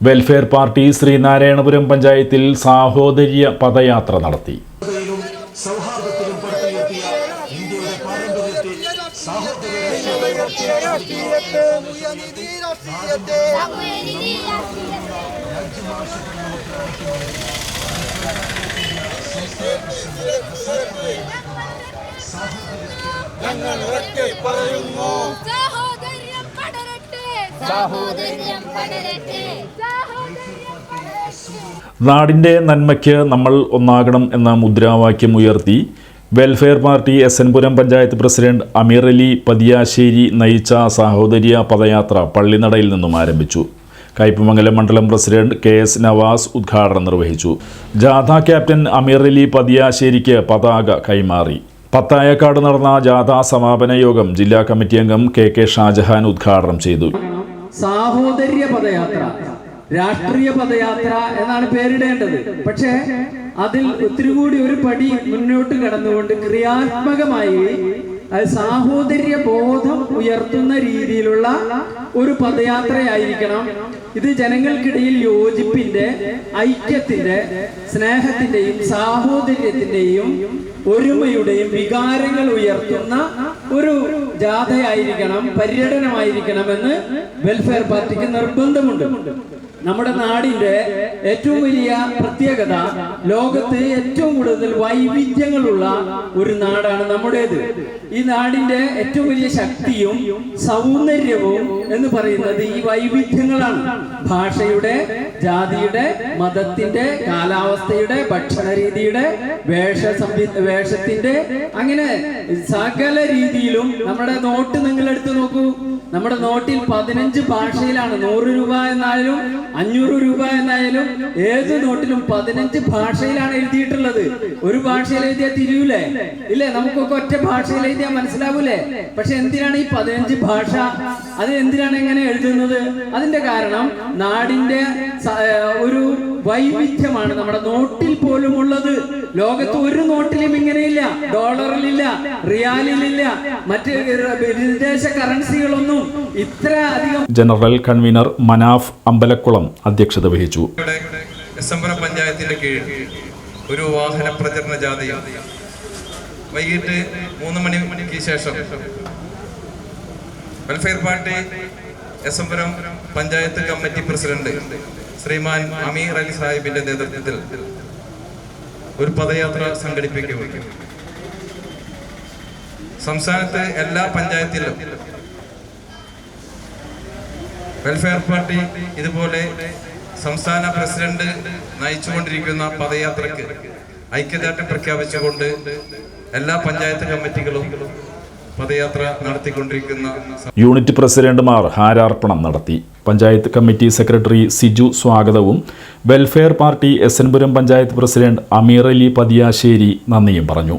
Welfare party Sreenarayanapuram പഞ്ചായത്തിൽ സാഹോദര്യ പദയാത്ര നടത്തി. നാടിൻ്റെ നന്മയ്ക്ക് നമ്മൾ ഒന്നാകണം എന്ന മുദ്രാവാക്യം ഉയർത്തി വെൽഫെയർ പാർട്ടി എസ് എൻ പുരം പഞ്ചായത്ത് പ്രസിഡന്റ് അമീർ അലി പതിയാശ്ശേരി നയിച്ച സാഹോദര്യ പദയാത്ര പള്ളിനടയിൽ നിന്നും ആരംഭിച്ചു. കയ്പമംഗലം മണ്ഡലം പ്രസിഡന്റ് KS നവാസ് ഉദ്ഘാടനം നിർവഹിച്ചു. ജാഥ ക്യാപ്റ്റൻ അമീർ അലി പതിയാശ്ശേരിക്ക് പതാക കൈമാറി. പത്തായക്കാട് നടന്ന ജാഥ സമാപന യോഗം ജില്ലാ കമ്മിറ്റി അംഗം KK ഷാജഹാൻ ഉദ്ഘാടനം ചെയ്തു. സാഹോദര്യ പദയാത്ര, രാഷ്ട്രീയ പദയാത്ര എന്നാണ് പേരിടേണ്ടത്. പക്ഷേ അതിൽ ഒത്തിരി കൂടി ഒരു പടി മുന്നോട്ട് കടന്നുകൊണ്ട് ക്രിയാത്മകമായി സാഹോദര്യ ബോധം ഉയർത്തുന്ന രീതിയിലുള്ള ഒരു പദയാത്രയായിരിക്കണം ഇത്. ജനങ്ങൾക്കിടയിൽ യോജിപ്പിന്റെ, ഐക്യത്തിന്റെ, സ്നേഹത്തിന്റെയും സാഹോദര്യത്തിന്റെയും ഒരുമയുടെയും വികാരങ്ങൾ ഉയർത്തുന്ന ഒരു ജാഥയായിരിക്കണം, പര്യടനമായിരിക്കണമെന്ന് വെൽഫെയർ പാർട്ടിക്ക് നിർബന്ധമുണ്ട്. നമ്മുടെ നാടിന്റെ ഏറ്റവും വലിയ പ്രത്യേകത ലോകത്ത് ഏറ്റവും കൂടുതൽ വൈവിധ്യങ്ങളുള്ള ഒരു നാടാണ് നമ്മുടേത്. ഈ നാടിന്റെ ഏറ്റവും വലിയ ശക്തിയും സൗന്ദര്യവും എന്ന് പറയുന്നത് ഈ വൈവിധ്യങ്ങളാണ്. ഭാഷയുടെ, ജാതിയുടെ, മതത്തിന്റെ, കാലാവസ്ഥയുടെ, ഭക്ഷണ രീതിയുടെ, വേഷത്തിന്റെ, അങ്ങനെ സകല രീതിയിലും. നമ്മുടെ നോട്ട് നിങ്ങൾ എടുത്തു നോക്കൂ. നമ്മുടെ നോട്ടിൽ 15 ഭാഷയിലാണ്. 100 രൂപ എന്നായാലും 500 രൂപ എന്നായാലും ഏത് നോട്ടിലും 15 ഭാഷയിലാണ് എഴുതിയിട്ടുള്ളത്. ഒരു ഭാഷയിൽ എഴുതിയാൽ തിരിയൂലേ? ഇല്ലേ? നമുക്കൊക്കെ ഒറ്റ ഭാഷയിൽ എഴുതിയാൽ മനസ്സിലാവൂലേ? പക്ഷെ എന്തിനാണ് ഈ 15 ഭാഷ? അത് എന്തിനാണ് എങ്ങനെ എഴുതുന്നത്? അതിന്റെ കാരണം നാടിന്റെ ഒരു വൈവിധ്യമാണ് നമ്മുടെ നോട്ടിൽ പോലും ഉള്ളത്. ലോകത്ത് ഒരു നോട്ടിലും ഇങ്ങനെയില്ല. ഡോളറിലില്ല, റിയാലിലില്ല, മറ്റ് വിദേശ കറൻസികളൊന്നും ഇത്ര അധികം. ജനറൽ കൺവീനർ മനാഫ് അമ്പലക്കുളം അധ്യക്ഷത വഹിച്ചു. എസ്എംപുരം പഞ്ചായത്തിന്റെ കീഴിൽ ഒരു വാഹന പ്രചരണ ജാഥയും വൈകിട്ട് 3 മണിക്ക് ശേഷം വെൽഫെയർ പാർട്ടി എസ്എംപുരം പഞ്ചായത്ത് കമ്മിറ്റി പ്രസിഡന്റ് ശ്രീമാൻ അമീർ അലി സാഹിബിന്റെ നേതൃത്വത്തിൽ ഒരു പദയാത്ര സംഘടിപ്പിക്കുകയും സംസ്ഥാനത്തെ എല്ലാ പഞ്ചായത്തിലും വെൽഫെയർ പാർട്ടി ഇതുപോലെ സംസ്ഥാന പ്രസിഡന്റ് നയിച്ചുകൊണ്ടിരിക്കുന്ന പദയാത്രക്ക് ഐക്യദാർഢ്യം പ്രഖ്യാപിച്ചുകൊണ്ട് എല്ലാ പഞ്ചായത്ത് കമ്മിറ്റികളും പദയാത്ര നടത്തിക്കൊണ്ടിരിക്കുന്ന യൂണിറ്റ് പ്രസിഡന്റുമാർ ഹാരാർപ്പണം നടത്തി. പഞ്ചായത്ത് കമ്മിറ്റി സെക്രട്ടറി സിജു സ്വാഗതവും വെൽഫെയർ പാർട്ടി എസ് എൻ പുരം പഞ്ചായത്ത് പ്രസിഡന്റ് അമീർ അലി പതിയാശ്ശേരി നന്ദിയും പറഞ്ഞു.